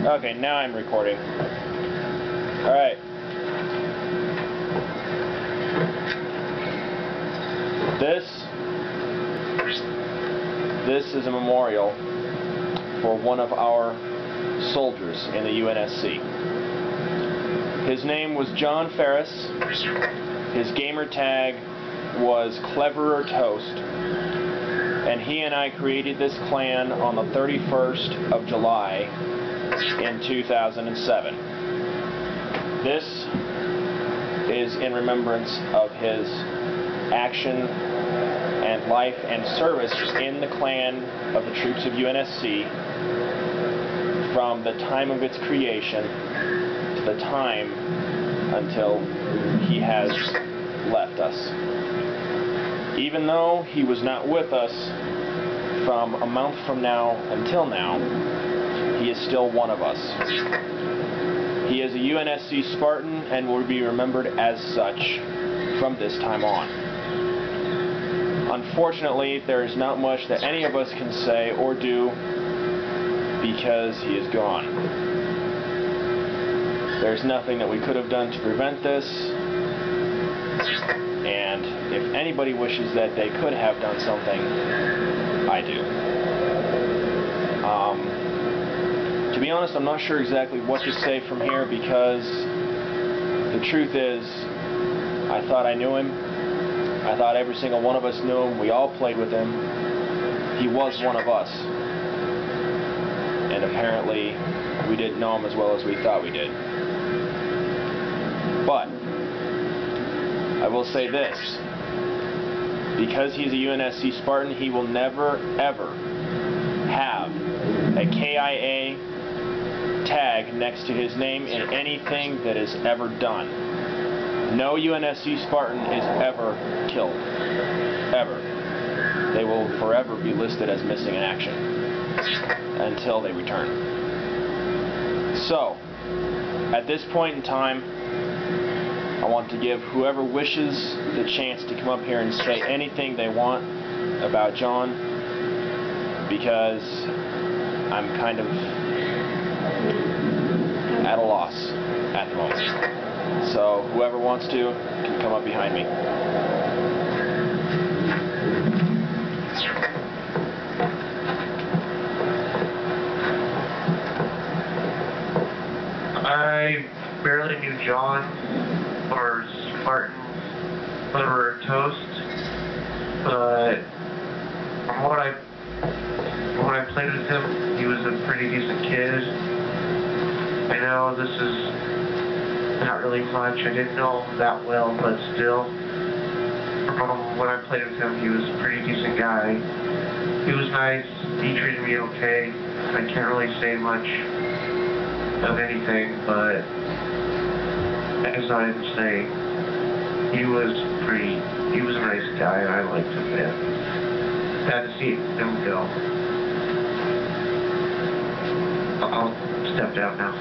Okay, now I'm recording. Alright. This is a memorial for one of our soldiers in the UNSC. His name was John Farris. His gamer tag was Cleverer Toast. And he and I created this clan on the 31st of July in 2007. This is in remembrance of his action and life and service in the clan of the Troops of UNSC from the time of its creation to the time until he has left us. Even though he was not with us from a month from now until now, he is still one of us. He is a UNSC Spartan and will be remembered as such from this time on. Unfortunately, there is not much that any of us can say or do because he is gone. There's nothing that we could have done to prevent this, and if anybody wishes that they could have done something, I do. To be honest, I'm not sure exactly what to say from here because the truth is, I thought I knew him. I thought every single one of us knew him. We all played with him. He was one of us. And apparently, we didn't know him as well as we thought we did. But I will say this. Because he's a UNSC Spartan, he will never, ever have a KIA tag next to his name in anything that is ever done. No UNSC Spartan is ever killed. Ever. They will forever be listed as missing in action until they return. So, at this point in time, I want to give whoever wishes the chance to come up here and say anything they want about John, because I'm kind of at a loss at the moment. So whoever wants to can come up behind me. I barely knew John or Spartan Cleverer Toast, but from when I played with him, he was a pretty decent kid. I know this is not really much. I didn't know him that well, but still, from when I played with him, he was a pretty decent guy. He was nice. He treated me okay. I can't really say much of anything, but as I didn't say, he was a nice guy, and I liked him, man. Sad to see him go. I'll step down now.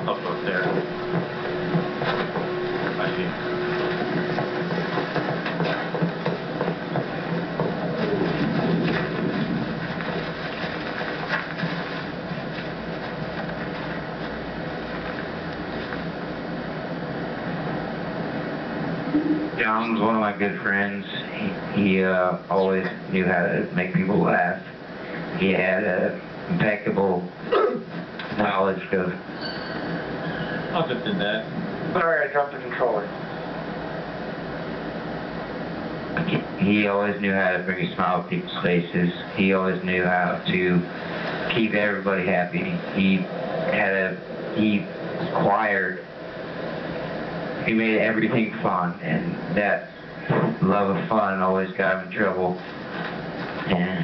Up there. I see. John was one of my good friends. He always knew how to make people laugh. He had impeccable knowledge of... I'll just do that. Sorry, I dropped the controller. He always knew how to bring a smile to people's faces. He always knew how to keep everybody happy. He made everything fun, and that love of fun always got him in trouble. And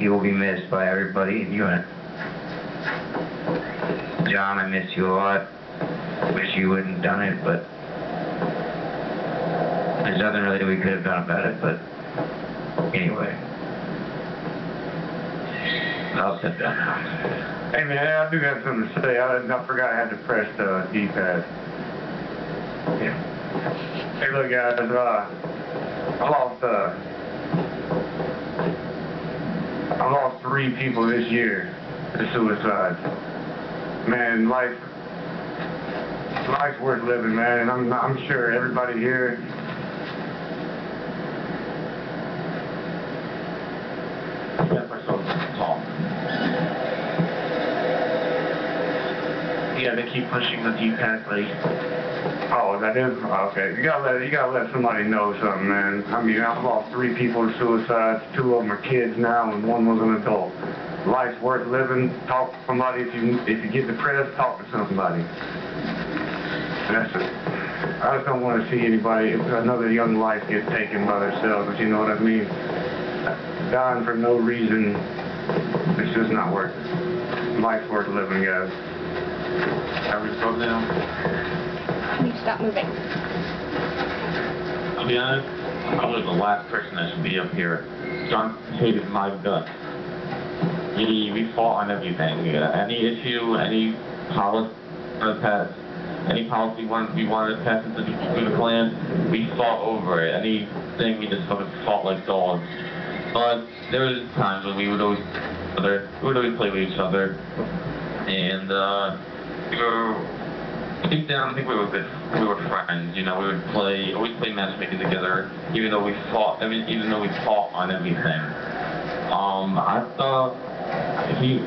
he will be missed by everybody in UNSC. John, I miss you a lot. Wish you wouldn't have done it, but there's nothing really we could have done about it, but anyway. I'll sit down now. Hey man, I do have something to say. I forgot I had to press the D-pad. Yeah. Hey look guys, I lost 3 people this year. the suicides. Man, life's worth living, man, and I'm sure everybody here. Yeah, they keep pushing the D-pad, buddy. Oh, that is okay. You gotta let somebody know something, man. I mean, I've lost 3 people to suicides. 2 of them are kids now, and 1 was an adult. Life's worth living. Talk to somebody. If you get depressed, talk to somebody. That's it. I just don't want to see another young life get taken by themselves. You know what I mean? Dying for no reason. It's just not worth it. Life's worth living, guys. Are we broke now? Can you stop moving? I'll be honest, I'm probably the last person that should be up here. John hated my guts. We fought on everything. Any issue, any policy we wanted to pass into the clan, we fought over it. Anything, we just fucking fought like dogs. But there was times when we would always play with each other, and deep down, I think we were good. We were friends. You know, we would always play matchmaking together, even though we fought on everything. I thought he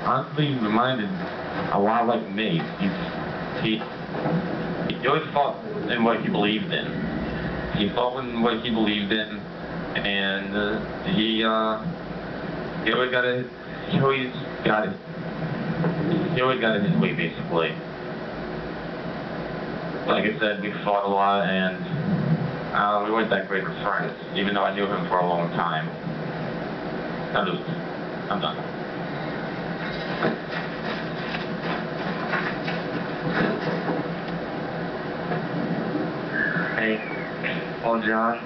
honestly reminded a lot like me. He always fought in what he believed in. He fought in what he believed in, and he always got it his way, basically. Like I said, we fought a lot, and we weren't that great of friends, even though I knew him for a long time. I'm done. Hey, well, John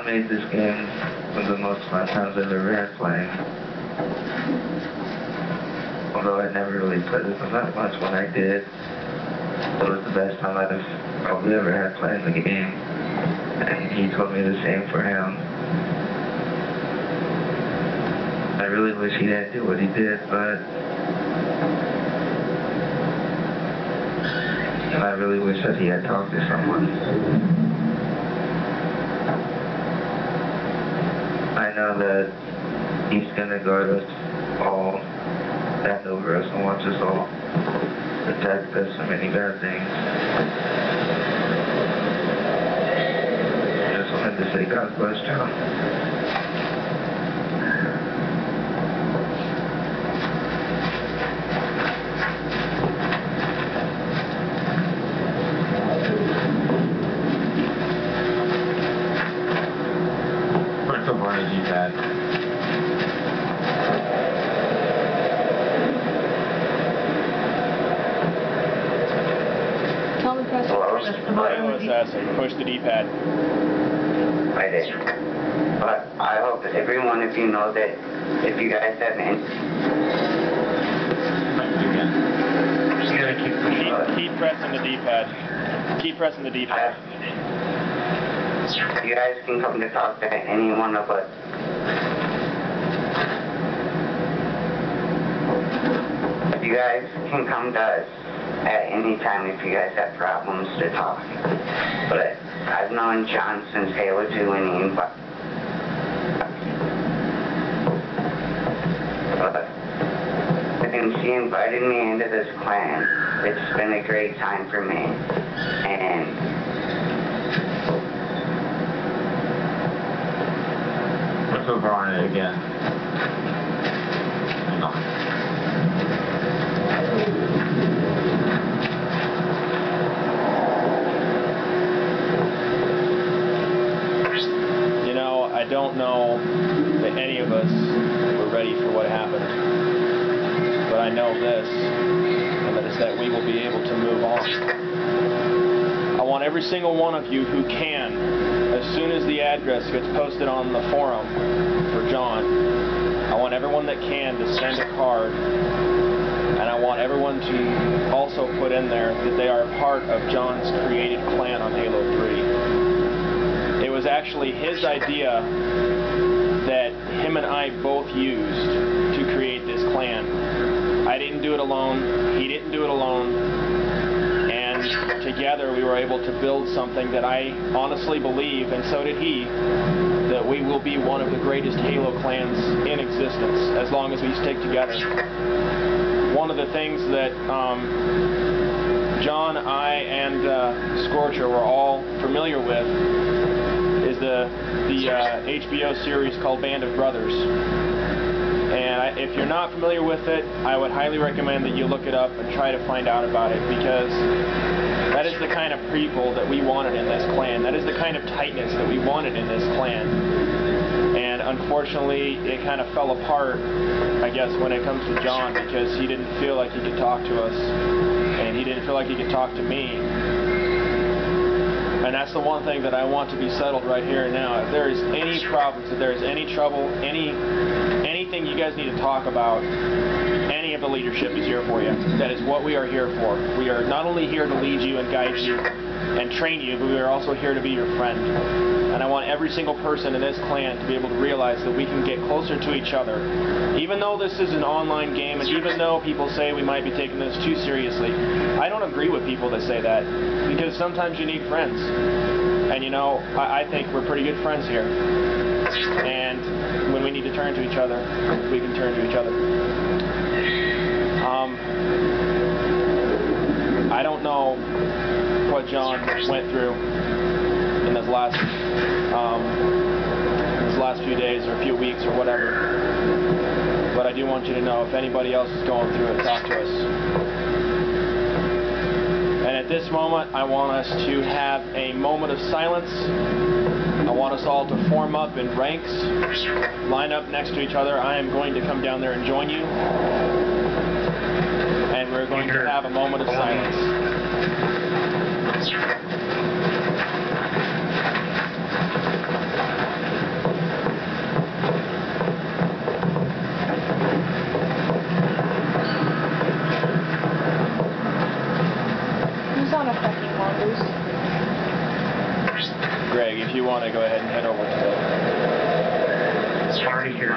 made this game one of the most fun times I've ever had playing. Although I never really played it that much when I did, it was the best time I'd have probably ever had playing the game. And he told me the same for him. I really wish he didn't do what he did, but I really wish that he had talked to someone. I know that he's gonna guard us all, stand over us, and watch us all protect us from many bad things. I just wanted to say God bless John. Push the D-pad. I did. But I hope that every one of you know that if you guys have any... Just gotta keep pressing the D-pad. Keep pressing the D-pad. You guys can come to talk to any one of us. You guys can come to us at any time if you guys have problems to talk. But I've known John since Halo 2 when he since he invited me into this clan. It's been a great time for me. And let's over on it again. No. I don't know that any of us were ready for what happened, but I know this, and that is that we will be able to move on. I want every single one of you who can, as soon as the address gets posted on the forum for John, I want everyone that can to send a card, and I want everyone to also put in there that they are a part of John's created clan on Halo 3. It was actually his idea that him and I both used to create this clan. I didn't do it alone. He didn't do it alone. And together we were able to build something that I honestly believe, and so did he, that we will be one of the greatest Halo clans in existence as long as we stick together. One of the things that John, I, and Scorcher were all familiar with is the HBO series called Band of Brothers. And if you're not familiar with it, I would highly recommend that you look it up and try to find out about it, because that is the kind of people that we wanted in this clan. That is the kind of tightness that we wanted in this clan. And unfortunately, it kind of fell apart, I guess, when it comes to John, because he didn't feel like he could talk to us, and he didn't feel like he could talk to me. And that's the one thing that I want to be settled right here and now. If there is any problems, if there is any trouble, anything you guys need to talk about, any of the leadership is here for you. That is what we are here for. We are not only here to lead you and guide you and train you, but we are also here to be your friend. And I want every single person in this clan to be able to realize that we can get closer to each other. Even though this is an online game, and even though people say we might be taking this too seriously, I don't agree with people that say that, because sometimes you need friends. And you know, I think we're pretty good friends here. And when we need to turn to each other, we can turn to each other. I don't know what John went through in this last few days or a few weeks or whatever, but I do want you to know, if anybody else is going through it, talk to us. And at this moment, I want us to have a moment of silence. I want us all to form up in ranks, line up next to each other. I am going to come down there and join you, and we're going to have a moment of silence. Who's on a fucking mongoose? Greg, if you want to go ahead and head over to It's already here.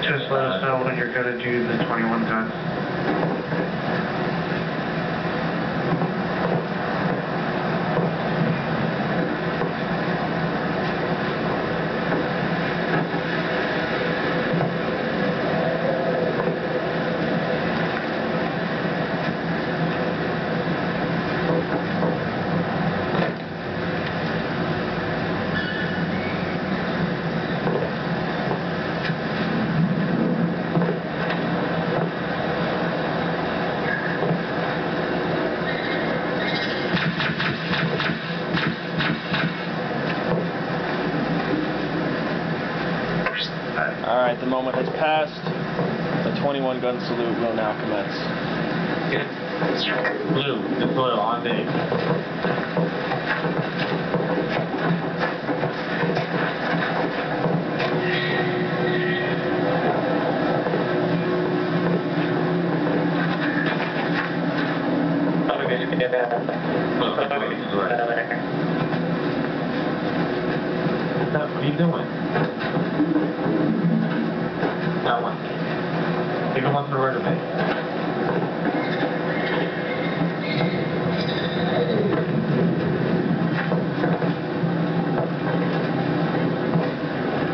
Just let us know when you're going to do the 21 guns. Alright, the moment has passed. The 21 gun salute will now commence. Blue, disloyal, on me. What are you doing? That one. Even wants to word to me.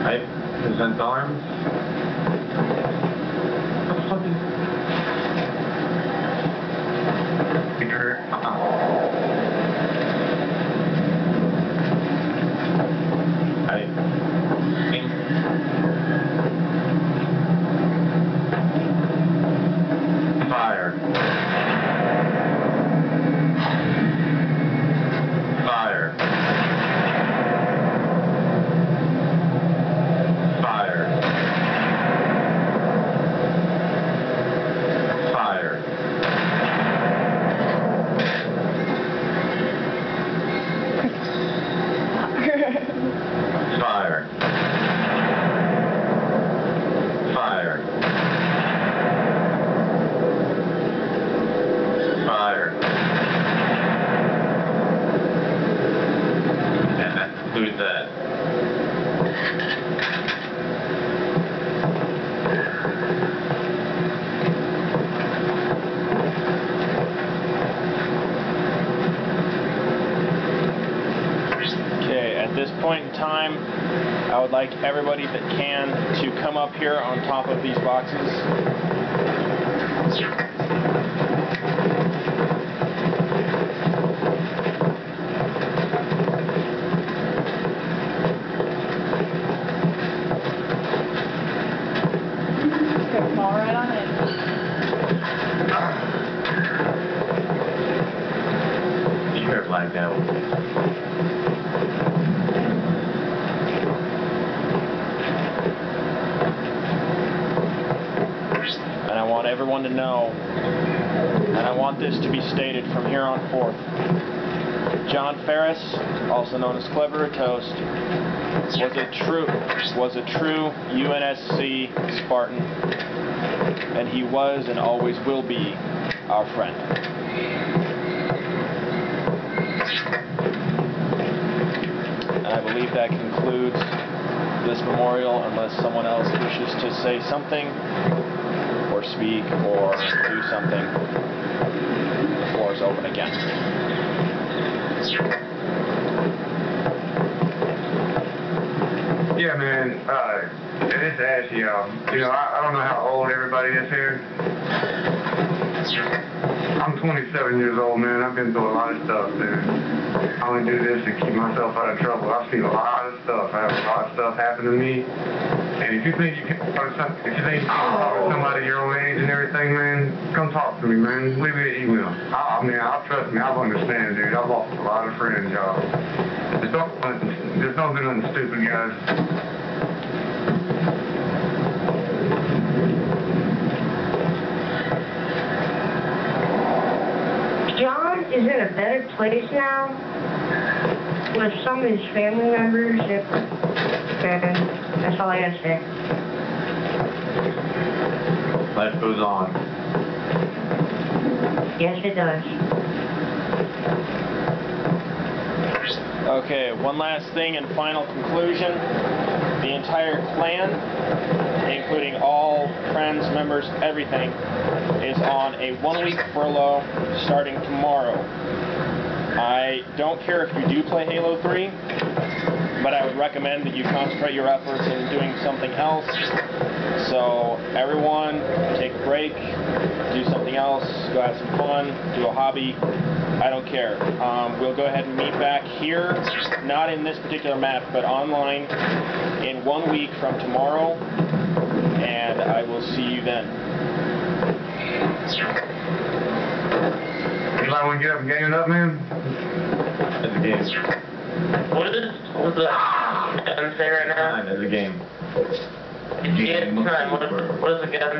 Right? Present arms. What the fuck is... Peter. Fire. Fire. Fire. in time, I would like everybody that can to come up here on top of these boxes. Fall right on in. You heard like that one. And I want everyone to know, and I want this to be stated from here on forth. John Farris, also known as Clever or Toast, was a true UNSC Spartan, and he was and always will be our friend. And I believe that concludes this memorial, unless someone else wishes to say something, or speak, or do something. The floor is open again. Yeah, man, just to ask you, I don't know how old everybody is here. I'm 27 years old, man. I've been through a lot of stuff, man. I only do this to keep myself out of trouble. I've seen a lot of stuff. I have a lot of stuff happen to me. And if you think you can talk to somebody your own age and everything, man, come talk to me, man. Leave me an email. I'll trust me. I'll understand, dude. I've lost a lot of friends, y'all. Just don't do nothing stupid, guys. John is in a better place now with some of his family members. And that's all I gotta say. Life goes on. Yes, it does. Okay, one last thing and final conclusion. The entire clan, including all friends, members, everything, is on a 1-week furlough starting tomorrow. I don't care if you do play Halo 3, but I would recommend that you concentrate your efforts in doing something else. So everyone, take a break, do something else, go have some fun, do a hobby. I don't care. We'll go ahead and meet back here, not in this particular map, but online in 1 week from tomorrow, and I will see you then. Anybody want to get up and game it up, man? That's a game. What is the gun say right now? That's a game. Yeah, what is the gun?